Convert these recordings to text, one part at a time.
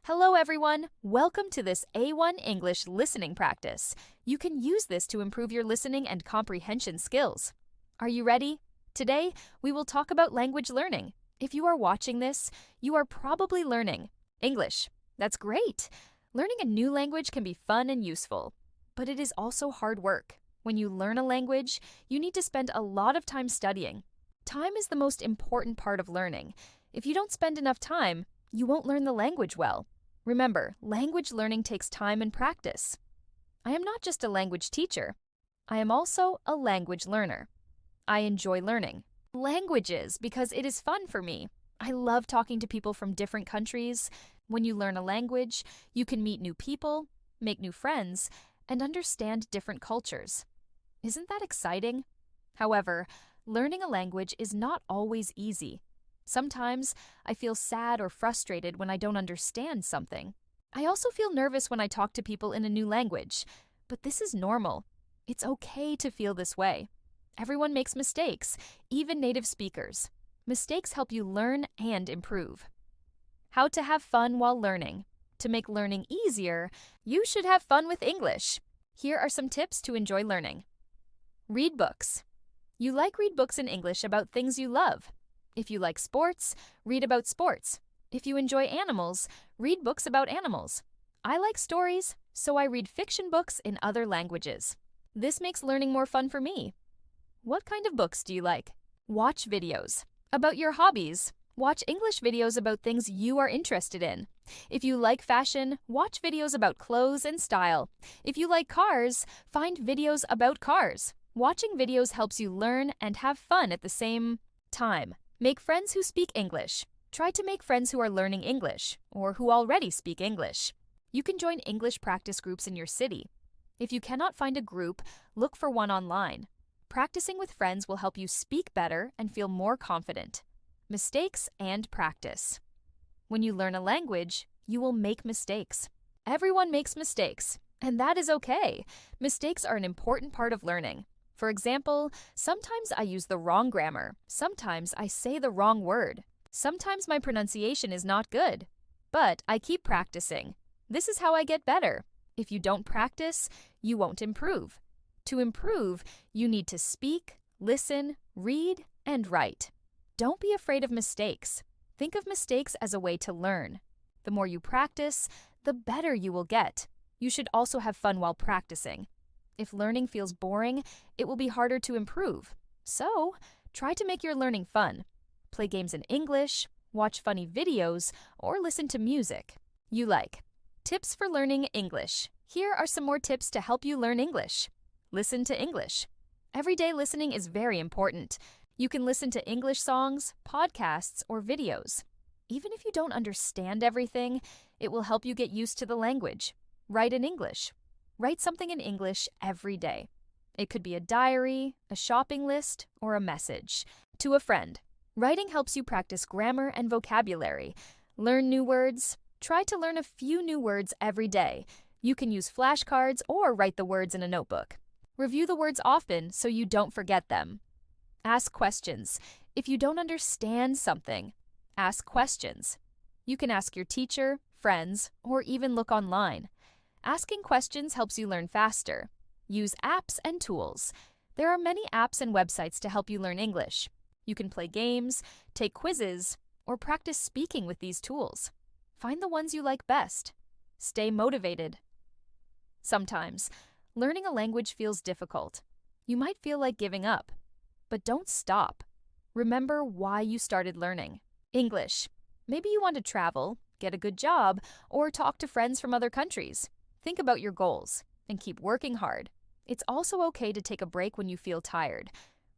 Hello everyone! Welcome to this A1 English listening practice. You can use this to improve your listening and comprehension skills. Are you ready? Today, we will talk about language learning. If you are watching this, you are probably learning English. That's great! Learning a new language can be fun and useful, but it is also hard work. When you learn a language, you need to spend a lot of time studying. Time is the most important part of learning. If you don't spend enough time, you won't learn the language well. Remember, language learning takes time and practice. I am not just a language teacher. I am also a language learner. I enjoy learning languages because it is fun for me. I love talking to people from different countries. When you learn a language, you can meet new people, make new friends, and understand different cultures. Isn't that exciting? However, learning a language is not always easy. Sometimes I feel sad or frustrated when I don't understand something. I also feel nervous when I talk to people in a new language, but this is normal. It's okay to feel this way. Everyone makes mistakes, even native speakers. Mistakes help you learn and improve. How to have fun while learning. To make learning easier, you should have fun with English. Here are some tips to enjoy learning. Read books. You read books in English about things you love. If you like sports, read about sports. If you enjoy animals, read books about animals. I like stories, so I read fiction books in other languages. This makes learning more fun for me. What kind of books do you like? Watch videos. About your hobbies, watch English videos about things you are interested in. If you like fashion, watch videos about clothes and style. If you like cars, find videos about cars. Watching videos helps you learn and have fun at the same time. Make friends who speak English. Try to make friends who are learning English or who already speak English. You can join English practice groups in your city. If you cannot find a group, look for one online. Practicing with friends will help you speak better and feel more confident. Mistakes and practice. When you learn a language, you will make mistakes. Everyone makes mistakes, and that is okay. Mistakes are an important part of learning. For example, sometimes I use the wrong grammar. Sometimes I say the wrong word. Sometimes my pronunciation is not good. But I keep practicing. This is how I get better. If you don't practice, you won't improve. To improve, you need to speak, listen, read, and write. Don't be afraid of mistakes. Think of mistakes as a way to learn. The more you practice, the better you will get. You should also have fun while practicing. If learning feels boring, it will be harder to improve. So, try to make your learning fun. Play games in English, watch funny videos, or listen to music you like. Tips for learning English. Here are some more tips to help you learn English. Listen to English. Everyday listening is very important. You can listen to English songs, podcasts, or videos. Even if you don't understand everything, it will help you get used to the language. Write in English. Write something in English every day. It could be a diary, a shopping list, or a message to a friend. Writing helps you practice grammar and vocabulary. Learn new words. Try to learn a few new words every day. You can use flashcards or write the words in a notebook. Review the words often so you don't forget them. Ask questions. If you don't understand something, ask questions. You can ask your teacher, friends, or even look online. Asking questions helps you learn faster. Use apps and tools. There are many apps and websites to help you learn English. You can play games, take quizzes, or practice speaking with these tools. Find the ones you like best. Stay motivated. Sometimes, learning a language feels difficult. You might feel like giving up. But don't stop. Remember why you started learning English. Maybe you want to travel, get a good job, or talk to friends from other countries. Think about your goals and keep working hard. It's also okay to take a break when you feel tired.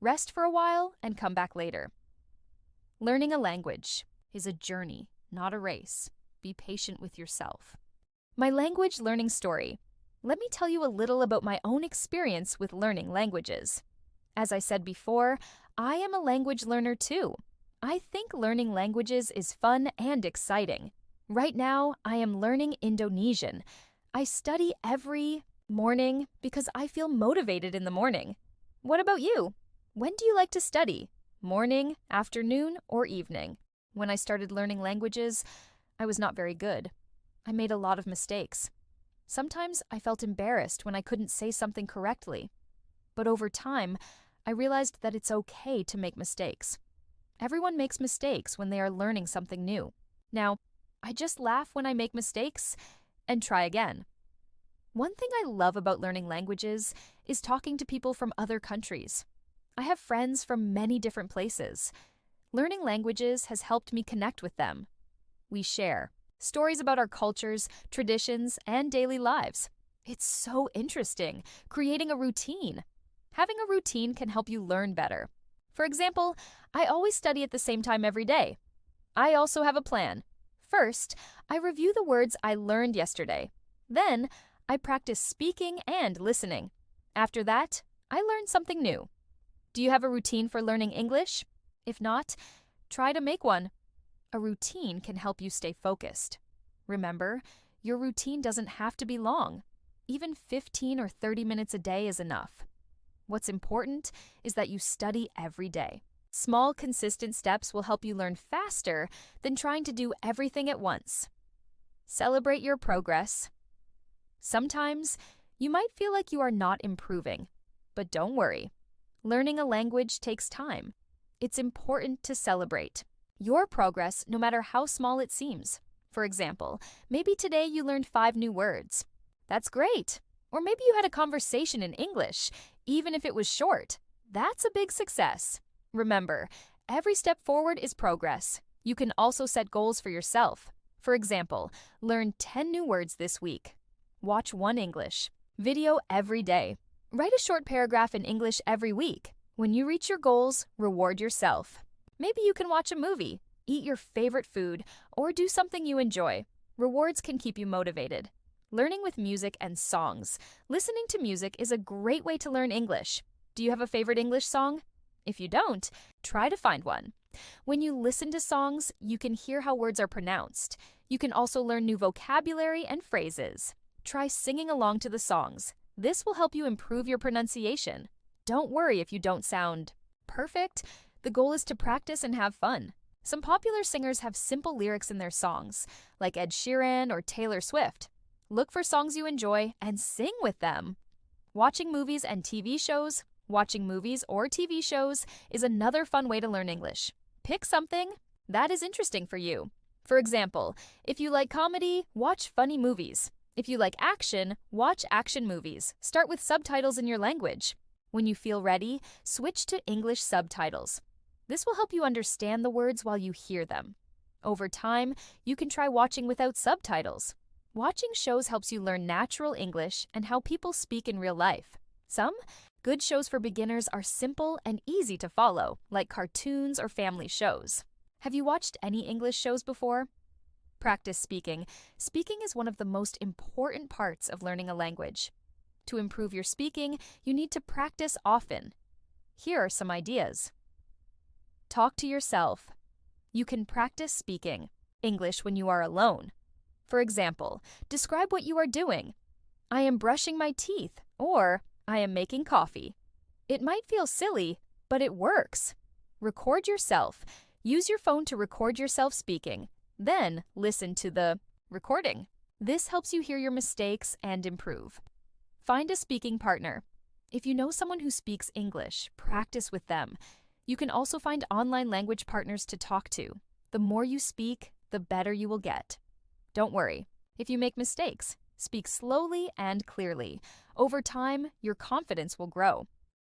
Rest for a while and come back later. Learning a language is a journey, not a race. Be patient with yourself. My language learning story. Let me tell you a little about my own experience with learning languages. As I said before, I am a language learner too. I think learning languages is fun and exciting. Right now, I am learning Indonesian. I study every morning because I feel motivated in the morning. What about you? When do you like to study? Morning, afternoon, or evening? When I started learning languages, I was not very good. I made a lot of mistakes. Sometimes I felt embarrassed when I couldn't say something correctly. But over time, I realized that it's okay to make mistakes. Everyone makes mistakes when they are learning something new. Now, I just laugh when I make mistakes and try again. One thing I love about learning languages is talking to people from other countries. I have friends from many different places. Learning languages has helped me connect with them. We share stories about our cultures, traditions, and daily lives. It's so interesting, creating a routine. Having a routine can help you learn better. For example, I always study at the same time every day. I also have a plan. First, I review the words I learned yesterday. Then, I practice speaking and listening. After that, I learn something new. Do you have a routine for learning English? If not, try to make one. A routine can help you stay focused. Remember, your routine doesn't have to be long. Even 15 or 30 minutes a day is enough. What's important is that you study every day. Small, consistent steps will help you learn faster than trying to do everything at once. Celebrate your progress. Sometimes, you might feel like you are not improving, but don't worry. Learning a language takes time. It's important to celebrate your progress, no matter how small it seems. For example, maybe today you learned 5 new words. That's great. Or maybe you had a conversation in English, even if it was short. That's a big success. Remember, every step forward is progress. You can also set goals for yourself. For example, learn 10 new words this week. Watch 1 English video every day. Write a short paragraph in English every week. When you reach your goals, reward yourself. Maybe you can watch a movie, eat your favorite food, or do something you enjoy. Rewards can keep you motivated. Learning with music and songs. Listening to music is a great way to learn English. Do you have a favorite English song? If you don't, try to find one. When you listen to songs, you can hear how words are pronounced. You can also learn new vocabulary and phrases. Try singing along to the songs. This will help you improve your pronunciation. Don't worry if you don't sound perfect. The goal is to practice and have fun. Some popular singers have simple lyrics in their songs, like Ed Sheeran or Taylor Swift. Look for songs you enjoy and sing with them. Watching movies and TV shows. Watching movies or TV shows is another fun way to learn English. Pick something that is interesting for you. For example, if you like comedy, watch funny movies. If you like action, watch action movies. Start with subtitles in your language. When you feel ready, switch to English subtitles. This will help you understand the words while you hear them. Over time, you can try watching without subtitles. Watching shows helps you learn natural English and how people speak in real life. Some good shows for beginners are simple and easy to follow, like cartoons or family shows. Have you watched any English shows before? Practice speaking. Speaking is one of the most important parts of learning a language. To improve your speaking, you need to practice often. Here are some ideas. Talk to yourself. You can practice speaking English when you are alone. For example, describe what you are doing. I am brushing my teeth, or I am making coffee. It might feel silly, but it works. Record yourself. Use your phone to record yourself speaking. Then listen to the recording. This helps you hear your mistakes and improve. Find a speaking partner. If you know someone who speaks English, practice with them. You can also find online language partners to talk to. The more you speak, the better you will get. Don't worry. If you make mistakes, speak slowly and clearly. Over time, your confidence will grow.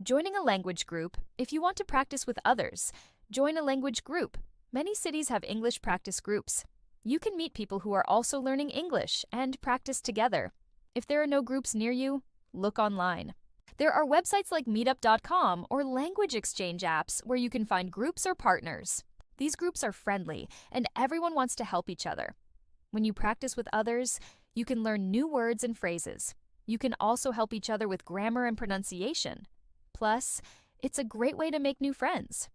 Joining a language group. If you want to practice with others, join a language group. Many cities have English practice groups. You can meet people who are also learning English and practice together. If there are no groups near you, look online. There are websites like meetup.com or language exchange apps where you can find groups or partners. These groups are friendly and everyone wants to help each other. When you practice with others, you can learn new words and phrases. You can also help each other with grammar and pronunciation. Plus, it's a great way to make new friends.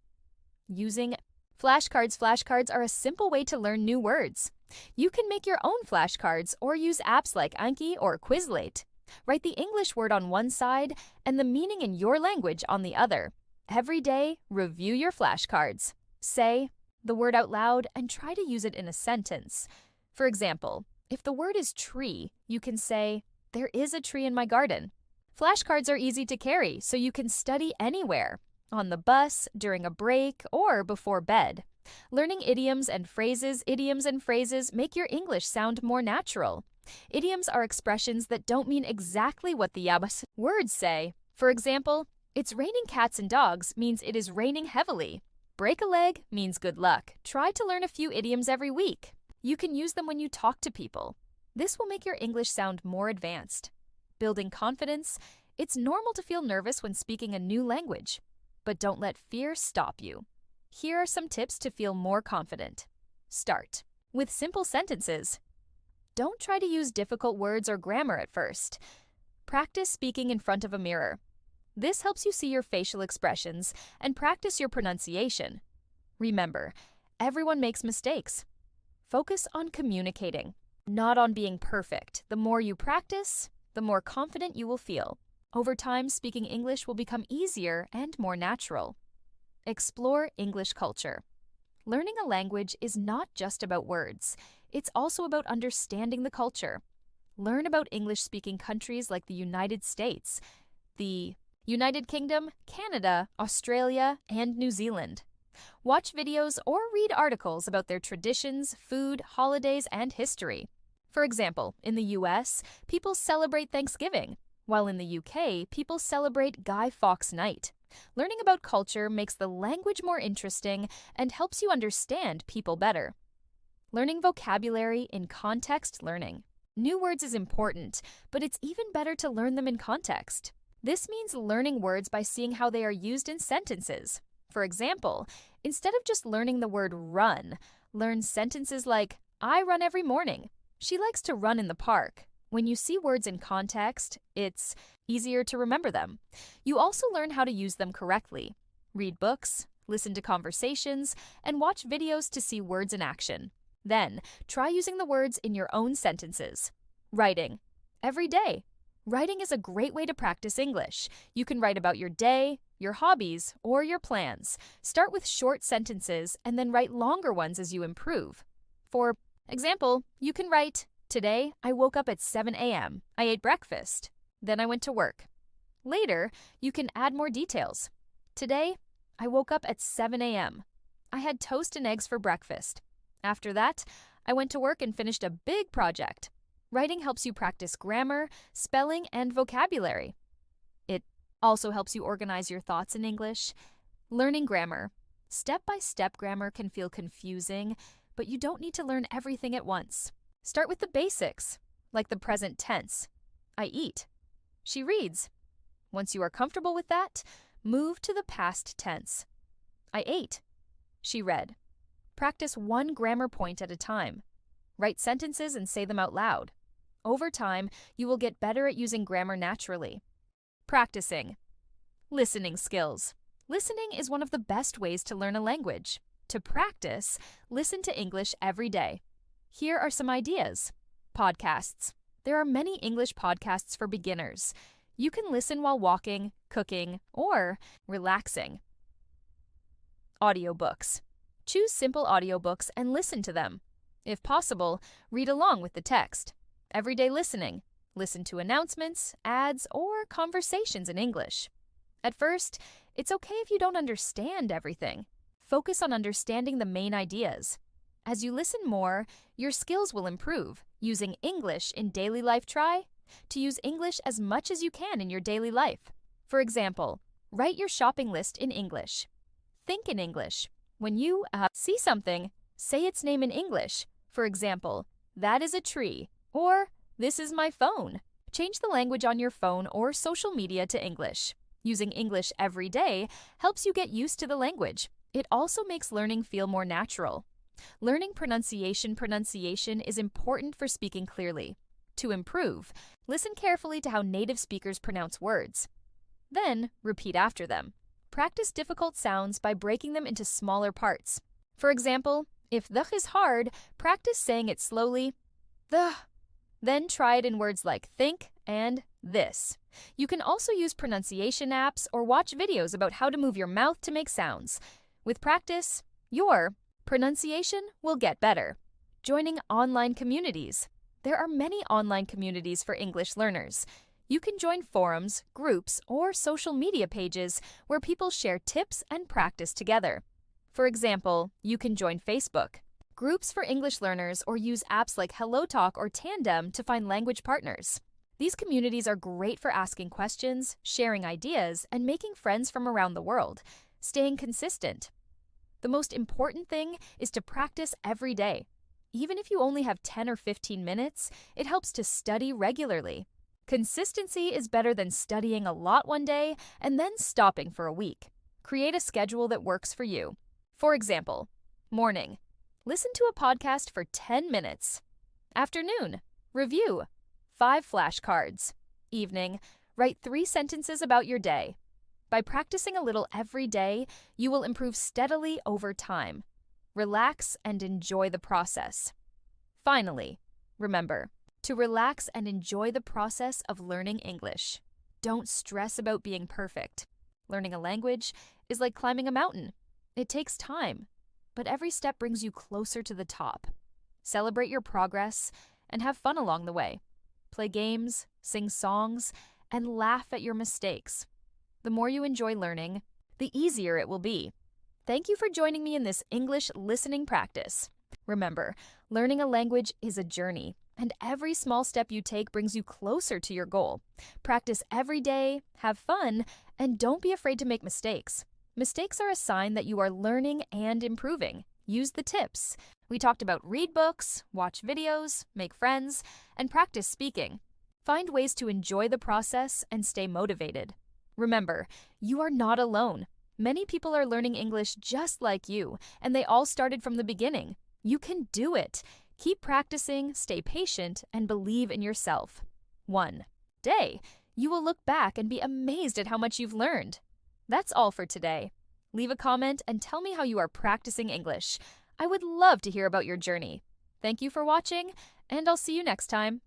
Using flashcards. Flashcards are a simple way to learn new words. You can make your own flashcards or use apps like Anki or Quizlet. Write the English word on one side and the meaning in your language on the other. Every day, review your flashcards. Say the word out loud and try to use it in a sentence. For example, If the word is tree, you can say, "There is a tree in my garden." Flashcards are easy to carry, so you can study anywhere, on the bus, during a break, or before bed. Learning idioms and phrases make your English sound more natural. Idioms are expressions that don't mean exactly what the words say. For example, "It's raining cats and dogs" means it is raining heavily. "Break a leg" means good luck. Try to learn a few idioms every week. You can use them when you talk to people. This will make your English sound more advanced. Building confidence, it's normal to feel nervous when speaking a new language, but don't let fear stop you. Here are some tips to feel more confident. Start with simple sentences. Don't try to use difficult words or grammar at first. Practice speaking in front of a mirror. This helps you see your facial expressions and practice your pronunciation. Remember, everyone makes mistakes. Focus on communicating, not on being perfect. The more you practice, the more confident you will feel. Over time, speaking English will become easier and more natural. Explore English culture. Learning a language is not just about words. It's also about understanding the culture. Learn about English-speaking countries like the United States, the United Kingdom, Canada, Australia, and New Zealand. Watch videos or read articles about their traditions, food, holidays, and history. For example, in the US, people celebrate Thanksgiving, while in the UK, people celebrate Guy Fawkes Night. Learning about culture makes the language more interesting and helps you understand people better. Learning vocabulary in context learning. New words is important, but it's even better to learn them in context. This means learning words by seeing how they are used in sentences. For example, instead of just learning the word run, learn sentences like, "I run every morning." "She likes to run in the park." When you see words in context, it's easier to remember them. You also learn how to use them correctly. Read books, listen to conversations, and watch videos to see words in action. Then, try using the words in your own sentences. Writing. Every day. Writing is a great way to practice English. You can write about your day, your hobbies, or your plans. Start with short sentences and then write longer ones as you improve. For example, you can write, "Today, I woke up at 7 a.m. I ate breakfast. Then I went to work." Later, you can add more details. "Today, I woke up at 7 a.m. I had toast and eggs for breakfast. After that, I went to work and finished a big project." Writing helps you practice grammar, spelling, and vocabulary. It also helps you organize your thoughts in English. Learning grammar. Step-by-step grammar can feel confusing, but you don't need to learn everything at once. Start with the basics, like the present tense. I eat. She reads. Once you are comfortable with that, move to the past tense. I ate. She read. Practice one grammar point at a time. Write sentences and say them out loud. Over time, you will get better at using grammar naturally. Practicing. Listening skills. Listening is one of the best ways to learn a language. To practice, listen to English every day. Here are some ideas. Podcasts. There are many English podcasts for beginners. You can listen while walking, cooking, or relaxing. Audiobooks. Choose simple audiobooks and listen to them. If possible, read along with the text. Everyday listening. Listen to announcements, ads, or conversations in English. At first, it's okay if you don't understand everything. Focus on understanding the main ideas. As you listen more, your skills will improve. Using English in daily life, try to use English as much as you can in your daily life. For example, write your shopping list in English. Think in English. When you see something, say its name in English. For example, that is a tree, or this is my phone. Change the language on your phone or social media to English. Using English every day helps you get used to the language. It also makes learning feel more natural. Learning pronunciation is important for speaking clearly. To improve, listen carefully to how native speakers pronounce words. Then, repeat after them. Practice difficult sounds by breaking them into smaller parts. For example, if the is hard, practice saying it slowly, the. Then try it in words like think and this. You can also use pronunciation apps or watch videos about how to move your mouth to make sounds. With practice, your pronunciation will get better. Joining online communities. There are many online communities for English learners. You can join forums, groups, or social media pages where people share tips and practice together. For example, you can join Facebook groups for English learners or use apps like HelloTalk or Tandem to find language partners. These communities are great for asking questions, sharing ideas, and making friends from around the world, staying consistent. The most important thing is to practice every day. Even if you only have 10 or 15 minutes, it helps to study regularly. Consistency is better than studying a lot one day and then stopping for a week. Create a schedule that works for you. For example, morning. Listen to a podcast for 10 minutes. Afternoon. Review. 5 flashcards. Evening. Write 3 sentences about your day. By practicing a little every day, you will improve steadily over time. Relax and enjoy the process. Finally, remember to relax and enjoy the process of learning English. Don't stress about being perfect. Learning a language is like climbing a mountain. It takes time, but every step brings you closer to the top. Celebrate your progress and have fun along the way. Play games, sing songs, and laugh at your mistakes. The more you enjoy learning, the easier it will be. Thank you for joining me in this English listening practice. Remember, learning a language is a journey, and every small step you take brings you closer to your goal. Practice every day, have fun, and don't be afraid to make mistakes. Mistakes are a sign that you are learning and improving. Use the tips. We talked about read books, watch videos, make friends, and practice speaking. Find ways to enjoy the process and stay motivated. Remember, you are not alone. Many people are learning English just like you, and they all started from the beginning. You can do it. Keep practicing, stay patient, and believe in yourself. One day, you will look back and be amazed at how much you've learned. That's all for today. Leave a comment and tell me how you are practicing English. I would love to hear about your journey. Thank you for watching, and I'll see you next time.